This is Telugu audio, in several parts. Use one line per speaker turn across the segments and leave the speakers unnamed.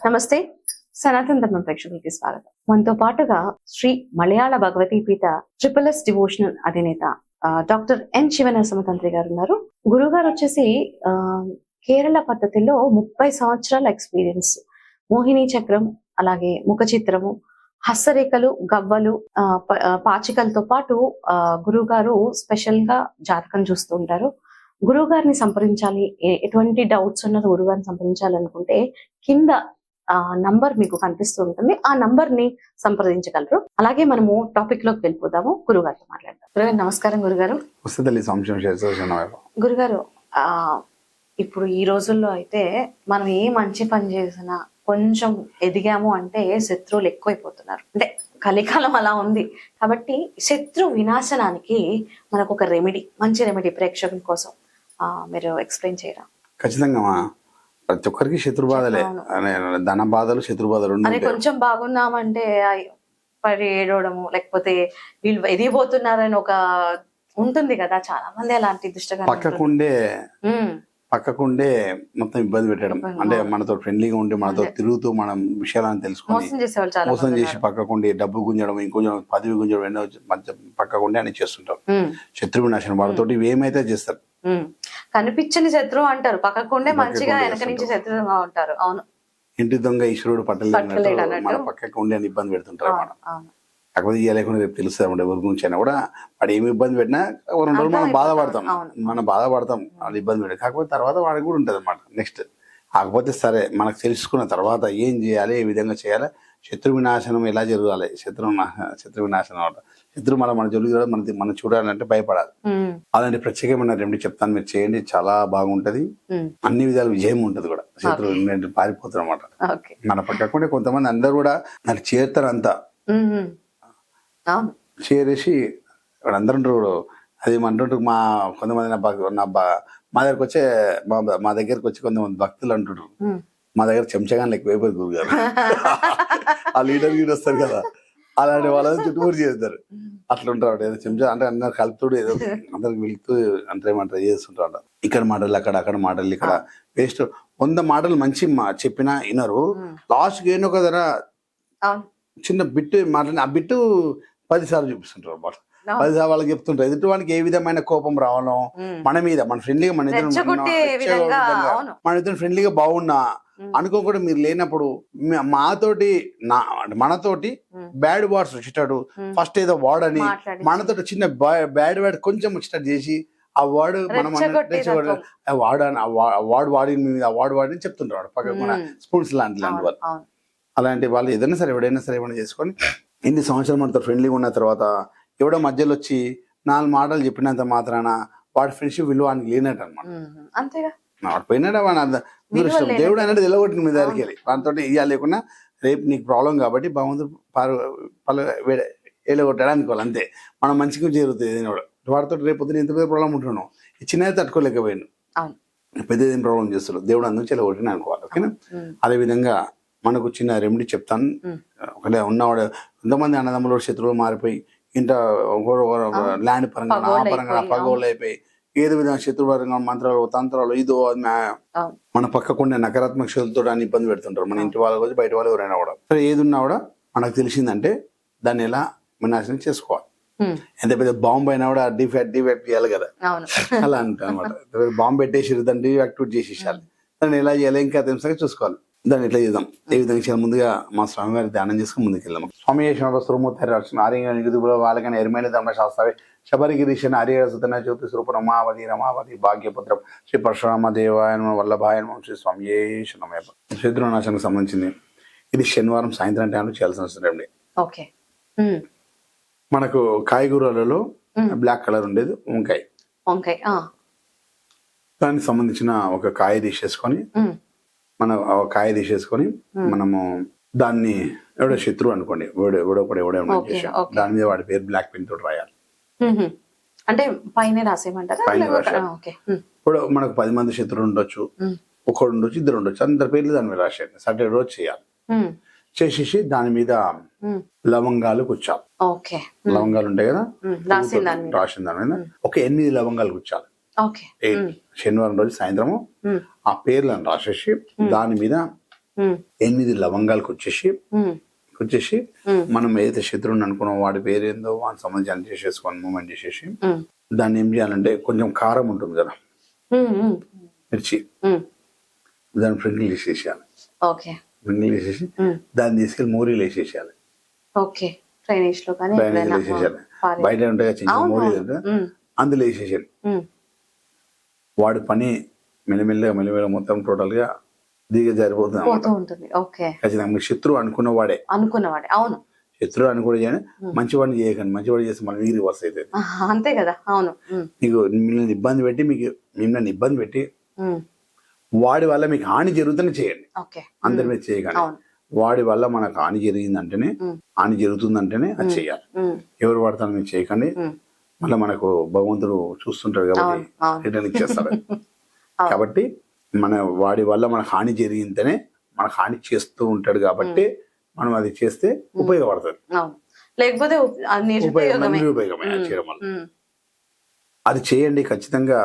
నమస్తే, సనాతన ధర్మం ప్రేక్షకులకి స్వాగతం. మనతో పాటుగా శ్రీ మలయాళ భగవతీపీఠ ట్రిపుల్ డివోషనల్ అధినేత డాక్టర్ ఎన్ శివనరసింహతంత్రి గారు ఉన్నారు. గురువు గారు వచ్చేసి కేరళ పద్ధతిలో 30 సంవత్సరాల ఎక్స్పీరియన్స్. మోహిని చక్రం, అలాగే ముఖ చిత్రము, హస్తరేఖలు, గవ్వలు, పాచికలతో పాటు గురువు గారు స్పెషల్ గా జాతకం చూస్తూ ఉంటారు. గురువు గారిని సంప్రదించాలి, ఎటువంటి డౌట్స్ ఉన్నది గురువు గారిని సంప్రదించాలనుకుంటే కింద నంబర్ మీకు కనిపిస్తూ ఉంటుంది. ఆ నంబర్ ని సంప్రదించగలరు. అలాగే మనము టాపిక్ లోకి వెళ్ళిపోదాము. గురుగారితో మాట్లాడదాం. గురుగారు నమస్కారం. గురుగారు గురుగారు ఇప్పుడు ఈ రోజుల్లో అయితే మనం ఏ మంచి పని చేసినా కొంచెం ఎదిగాము అంటే శత్రువులు ఎక్కువైపోతున్నారు. అంటే కలికాలం అలా ఉంది కాబట్టి శత్రు వినాశనానికి మనకు ఒక రెమెడీ, మంచి రెమెడీ ప్రేక్షకుల కోసం మీరు ఎక్స్ప్లెయిన్ చేయరా?
ఖచ్చితంగా ప్రతి ఒక్కరికి శత్రు బాధలే, ధన బాధలు, శత్రు బాధలు.
అదే కొంచెం బాగున్నామంటే పడి ఏడవడము, లేకపోతే వీళ్ళు ఎదిగిపోతున్నారని ఒక ఉంటుంది కదా, చాలా మంది అలాంటి దుష్టగా
పక్కకుండే మొత్తం ఇబ్బంది పెట్టడం. అంటే మనతో ఫ్రెండ్లీగా ఉండి మనతో తిరుగుతూ మనం విషయాలను తెలుసుకొని మోసం చేసి పక్కకుండి డబ్బు గుంజడం, ఇంకొంచెం పదవి గుంజడం, ఎన్నో పక్కకుండి అని చేస్తుంటారు. శత్రువు నాశనం వాళ్ళతోటి ఏమైతే చేస్తారు.
కనిపించని శత్రువు అంటారు, పక్కకుండే మంచిగా వెనక నుంచి శత్రువుగా ఉంటారు. అవును, ఇంటి
దొంగ ఈశ్వరుడు పట్టలేదు, మన పక్కకు ఉండి అని ఇబ్బంది పెడుతుంటారు. మనం కాకపోతే ఇవ్వలేకుండా రేపు తెలుస్తుంది ఎవరి గురించి అయినా కూడా. వాడు ఏమి ఇబ్బంది పెట్టినా 2 రోజులు మనం బాధపడతాం వాళ్ళు ఇబ్బంది పెట్టి. కాకపోతే తర్వాత వాడికి కూడా ఉంటుంది అన్నమాట నెక్స్ట్. కాకపోతే సరే, మనకు తెలుసుకున్న తర్వాత ఏం చేయాలి, ఏ విధంగా చేయాలి, శత్రు వినాశనం ఎలా జరగాలి, శత్రు వినాశనం అవడం, శత్రు మన జోలికి మనం చూడాలంటే భయపడాలి. అలాంటి ప్రత్యేకమైన రెమెడీ చెప్తాను, మీరు చేయండి, చాలా బాగుంటది. అన్ని విధాల విజయం ఉంటది కూడా. శత్రువు పారిపోతారు అన్నమాట. మన పక్కకుంటే కొంతమంది అందరు కూడా నాకు చేరుతారు అంతా చేరేసి అందరూ అది అంటుంటారు. కొంతమంది మా దగ్గరకు వచ్చి కొంతమంది భక్తులు అంటుంటారు, మా దగ్గర చెంచగాని ఎక్కువైపోయి గురుగారు. ఆ లీడర్ వస్తారు కదా, అలాంటి వాళ్ళని చుట్టుముడి చేస్తారు. అట్లా ఉంటారు. ఏదో చెంచా అంటే అందరు కలుపుతుడు, ఏదో అందరికి వెళ్తూ అంటారేమంటారు చేస్తుంటారు. ఇక్కడ మాటలు అక్కడ మాటలు, ఇక్కడ వేస్ట్ 100 మాటలు మంచి చెప్పినా వినరు. లాస్ట్కి ఏనో కదరా చిన్న బిట్టు మాట్లాడి ఆ బిట్టు 10 సార్లు చూపిస్తుంటారు అన్నమాట. 10 సార్లు వాళ్ళకి చెప్తుంటారు. ఎదుటి వానికి ఏ విధమైన కోపం రావడం, మన మీద మన ఫ్రెండ్లీగా మన ఇద్దరు ఫ్రెండ్లీగా బాగున్నా అనుకోకుండా మీరు లేనప్పుడు మనతోటి బ్యాడ్ వర్డ్స్ వచ్చేటాడు. ఫస్ట్ ఏదో వర్డ్ అని మనతోటి చిన్న బ్యాడ్ వర్డ్ కొంచెం వచ్చేటట్టు చేసి ఆ వర్డ్ మనం వాడు వాడి మీద ఆ వాడు వాడిని చెప్తుంటారు పక్కన మన స్పూన్స్ లాంటి వాళ్ళు. అలాంటి వాళ్ళు ఏదైనా సరే ఎవడైనా సరే ఏమైనా చేసుకొని ఇన్ని సంవత్సరాలు మనతో ఫ్రెండ్లీగా ఉన్న తర్వాత ఎవడో మధ్యలో వచ్చి 4 మాటలు చెప్పినంత మాత్రాన వాడి ఫ్రెండ్షిప్ విలువ ఆయనకి లేనట్టు అనమాట. వాడు పోయినాడు, వాడు దేవుడు అన్నట్టు తెలగొట్టిన మీ దగ్గరికి వెళ్ళి వాటితో ఇవ్వాలి లేకుండా రేపు నీకు ప్రాబ్లం కాబట్టి భగవంతుడు ఏలగొట్టాడు అనుకోవాలి. అంతే, మనం మంచిగా జరుగుతుంది. ఏదైనా వాడితో రేపు పొద్దున ఎంత పెద్ద ప్రాబ్లం ఉంటున్నాం, చిన్నది తట్టుకోలేకపోయాను, పెద్దది ఏం ప్రాబ్లం చేస్తున్నాడు, దేవుడు అందుకు చెలగొట్టిన అనుకోవాలి. ఓకేనా? అదేవిధంగా మనకు చిన్న రెమెడీ చెప్తాను. ఒకటే ఉన్నవాడు ఎంతమంది అన్నదమ్ములు శత్రువులు మారిపోయి ఇంత ల్యాండ్ పరంగా నా పరంగా పగోళ్ళు అయిపోయి ఏదో విధంగా శత్రుపరంగా మంత్రాలు తంత్రాలు ఇదో మన పక్కకుండా నకారాత్మక శక్తులతో అని ఇబ్బంది పెడుతుంటారు. మన ఇంటి వాళ్ళ బయట వాళ్ళు ఎవరైనా కూడా సరే, ఏది ఉన్నా కూడా మనకు తెలిసిందంటే దాన్ని ఎలా వినాశనం చేసుకోవాలి. ఎంత పెద్ద బాంబు అయినా కూడా డిఫాక్ట్ చేయాలి కదా, అలా అంటారు అనమాట. బాంబు పెట్టేసి దాన్ని డియాక్టివేట్ చేసేసాలి. దాన్ని ఎలా చేయాలి ఇంకా తెలుసా చూసుకోవాలి. దాన్ని ఎట్లా చేద్దాం, ఏ విధంగా చేయాలి, ముందుగా మా స్వామి వారి ధ్యానం చేసుకుని ముందుకు వెళ్దాం. స్వామి సురమూర్తి ఆర్య వాళ్ళకైనా ఎరిమైన ధర్మశాస్త్రవే శబరిగిరీశన హరిహరసుతన జ్యోతి స్వరూప రమావతి భాగ్యపుత్రం శ్రీ పరశురామ దేవాయన వల్లభాయన శ్రీ స్వామి శరణమయ్య. శత్రునాశనకు సంబంధించింది. ఇది శనివారం సాయంత్రం టైంలో చేయాల్సిన అవసరం అండి. మనకు కాయగూరలలో బ్లాక్ కలర్ ఉండేది వంకాయ, దానికి సంబంధించిన ఒక కాయ తీసేసుకొని మనము దాన్ని ఎవడో శత్రువు అనుకోండి, దాని మీద వాడి పేరు బ్లాక్ పెన్ తోటి రాయాలి.
అంటే పైన రాసేయమంటారా?
ఇప్పుడు మనకు 10 మంది శత్రువులు ఉండొచ్చు, ఒకడు ఉండొచ్చు, 2 ఉండొచ్చు, అందరి పేర్లు దాని మీద రాసేయండి. సాటర్డే రోజు చేయాలి. చేసేసి దాని మీద లవంగాలు గుచ్చాలి. లవంగాలు ఉంటాయి కదా, రాసిన దాని మీద ఒక 8 లవంగాలు గుచ్చాలి. శనివారం రోజు సాయంత్రము ఆ పేర్లను రాసేసి దాని మీద 8 లవంగాలకు వచ్చేసి మనం ఏదైతే శత్రువుని అనుకున్నాం వాడి పేరేందో వాడికి సంబంధించి చేసేసుకొని మూమెంట్ చేసేసి దాన్ని ఏం చేయాలంటే కొంచెం కారం ఉంటుంది కదా మిర్చి దాన్ని ఫ్రింగిల్ వేసేసేయాలి. ఫ్రింగిల్ వేసేసి దాన్ని తీసుకెళ్ళి మోరీలు వేసేసేయాలి. వేసేసేయాలి. బయట ఉంటాయి చిన్న మోరీలు అందులో వేసేసేయాలి. వాడి పని మెల్లమెల్లగా మొత్తం టోటల్ గా దిగ జారిపోతుంది. ఖచ్చితంగా మీ శత్రువు అనుకున్నవాడే
అవును.
శత్రువు అనుకునే చేయని మంచివాడిని చేయకండి. మంచివాడు చేస్తే మన వీరి రివర్స్ అవుతుంది.
అంతే కదా. అవును.
మీకు మిమ్మల్ని ఇబ్బంది పెట్టి వాడి వల్ల మీకు హాని జరుగుతుందని చేయండి. అందరి మీద చేయకండి. వాడి వల్ల మనకు హాని జరుగుతుందంటేనే అది చేయాలి. ఎవరు వాడతాను మీరు చేయకండి. మళ్ళీ మనకు భగవంతుడు చూస్తుంటాడు కాబట్టి రిటర్న్ ఇచ్చేస్తాడు. కాబట్టి వాడి వల్ల మనకు హాని జరిగిందనే మనకు హాని చేస్తూ ఉంటాడు కాబట్టి మనం అది చేస్తే ఉపయోగపడుతుంది.
లేకపోతే
నిరుపయోగమే చేయడం వల్ల అది చేయండి. ఖచ్చితంగా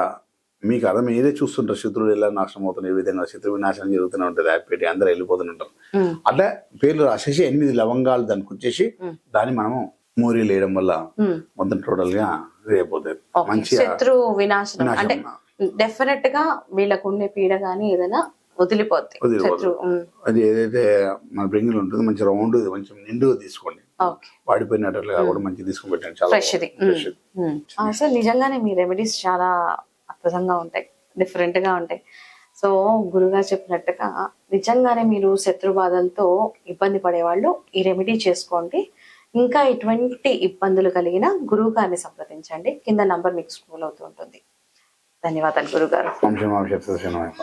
మీకు అర్థం ఏదే చూస్తుంటారు శత్రువులు ఎలా నాశనం అవుతున్నారు, ఏ విధంగా శత్రువు నాశనం జరుగుతూనే ఉంటుంది. హ్యాపీ అందరూ వెళ్ళిపోతూనే ఉంటారు. అట్లా పేర్లు రాసేసి 8 లవంగాలు దానికి వచ్చేసి దాన్ని మనము మోరీలు వేయడం వల్ల మొత్తం టోటల్ గా అయిపోతుంది. మంచిగా
శత్రు వినాశనం అంటే డెఫినెట్ గా వీళ్ళకు ఉండే పీడ గానీ ఏదైనా వదిలిపోద్ది.
అది ఏదైతే మన బ్రింగిల్ ఉంటుందో మంచి రౌండ్ కొంచెం నిండుగా తీసుకోండి. వాడిపోయినట్లుగా కూడా మంచి తీసుకుని పెట్టండి. చాలా
అసలు నిజంగానే మీ రెమెడీస్ చాలా అద్భుతంగా ఉంటాయి, డిఫరెంట్ గా ఉంటాయి. సో గురుగారు చెప్పినట్టుగా నిజంగానే మీరు శత్రు బాధలతో ఇబ్బంది పడేవాళ్ళు ఈ రెమెడీ చేసుకోండి. ఇంకా ఎటువంటి ఇబ్బందులు కలిగిన గురువు గారిని సంప్రదించండి. కింద నంబర్ మీకు స్క్రోల్ అవుతూ ఉంటుంది. ధన్యవాదాలు గురుగారు.